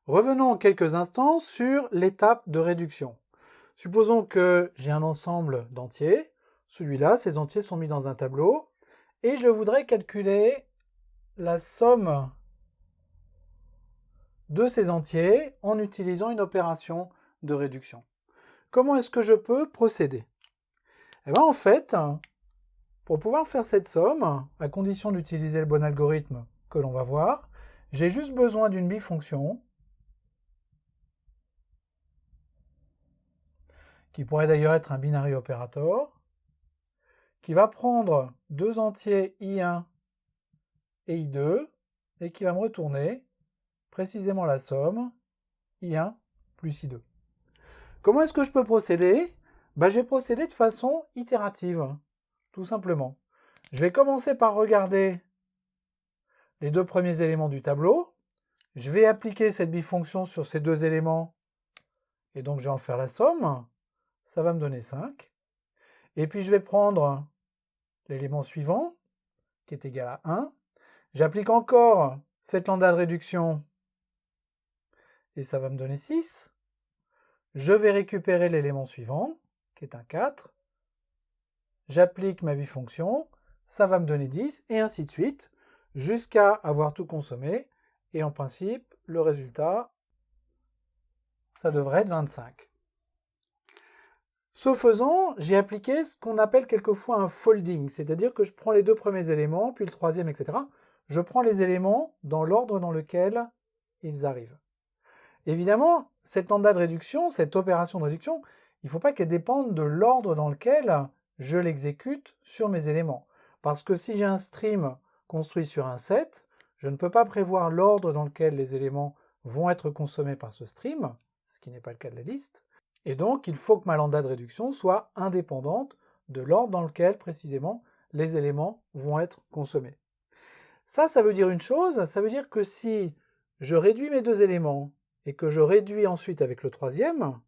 Revenons quelques instants sur l'étape de réduction. Supposons que j'ai un ensemble d'entiers. Celui-là, ces entiers sont mis dans un tableau. Et je voudrais calculer la somme de ces entiers en utilisant une opération de réduction. Comment est-ce que je peux procéder? Eh bien, en fait, pour pouvoir faire cette somme, à condition d'utiliser le bon algorithme que l'on va voir, j'ai juste besoin d'une bifonction, qui pourrait d'ailleurs être un binary operator, qui va prendre deux entiers I1 et I2, et qui va me retourner précisément la somme I1 plus I2. Comment est-ce que je peux procéder? Je vais procéder de façon itérative, tout simplement. Je vais commencer par regarder les deux premiers éléments du tableau. Je vais appliquer cette bifonction sur ces deux éléments, et donc je vais en faire la somme. Ça va me donner 5. Et puis je vais prendre l'élément suivant, qui est égal à 1. J'applique encore cette lambda de réduction, et ça va me donner 6. Je vais récupérer l'élément suivant, qui est un 4. J'applique ma bifonction, ça va me donner 10, et ainsi de suite, jusqu'à avoir tout consommé. Et en principe, le résultat, ça devrait être 25. Ce faisant, j'ai appliqué ce qu'on appelle quelquefois un folding, c'est-à-dire que je prends les deux premiers éléments, puis le troisième, etc. Je prends les éléments dans l'ordre dans lequel ils arrivent. Évidemment, cette lambda de réduction, cette opération de réduction, il ne faut pas qu'elle dépende de l'ordre dans lequel je l'exécute sur mes éléments. Parce que si j'ai un stream construit sur un set, je ne peux pas prévoir l'ordre dans lequel les éléments vont être consommés par ce stream, ce qui n'est pas le cas de la liste. Et donc, il faut que ma lambda de réduction soit indépendante de l'ordre dans lequel, précisément, les éléments vont être consommés. Ça veut dire une chose, ça veut dire que si je réduis mes deux éléments et que je réduis ensuite avec le troisième,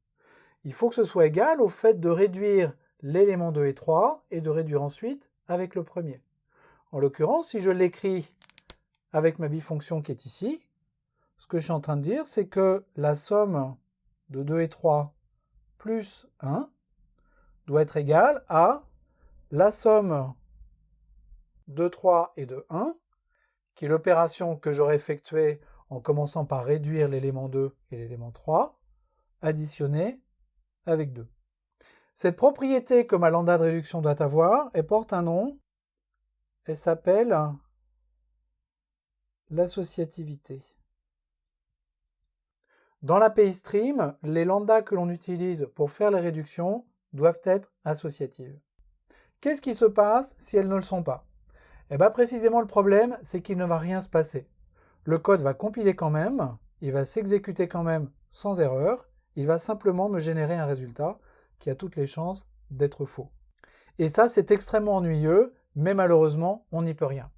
il faut que ce soit égal au fait de réduire l'élément 2 et 3 et de réduire ensuite avec le premier. En l'occurrence, si je l'écris avec ma bifonction qui est ici, ce que je suis en train de dire, c'est que la somme de 2 et 3 plus 1 doit être égale à la somme de 3 et de 1, qui est l'opération que j'aurais effectuée en commençant par réduire l'élément 2 et l'élément 3, additionnée avec 2. Cette propriété que ma lambda de réduction doit avoir, elle porte un nom, elle s'appelle l'associativité. Dans l'API Stream, les lambdas que l'on utilise pour faire les réductions doivent être associatives. Qu'est-ce qui se passe si elles ne le sont pas? Eh bien précisément le problème, c'est qu'il ne va rien se passer. Le code va compiler quand même, il va s'exécuter quand même sans erreur, il va simplement me générer un résultat qui a toutes les chances d'être faux. Et ça, c'est extrêmement ennuyeux, mais malheureusement, on n'y peut rien.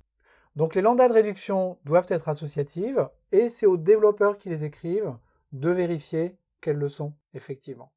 Donc les lambdas de réduction doivent être associatives, et c'est aux développeurs qui les écrivent de vérifier qu'elles le sont effectivement.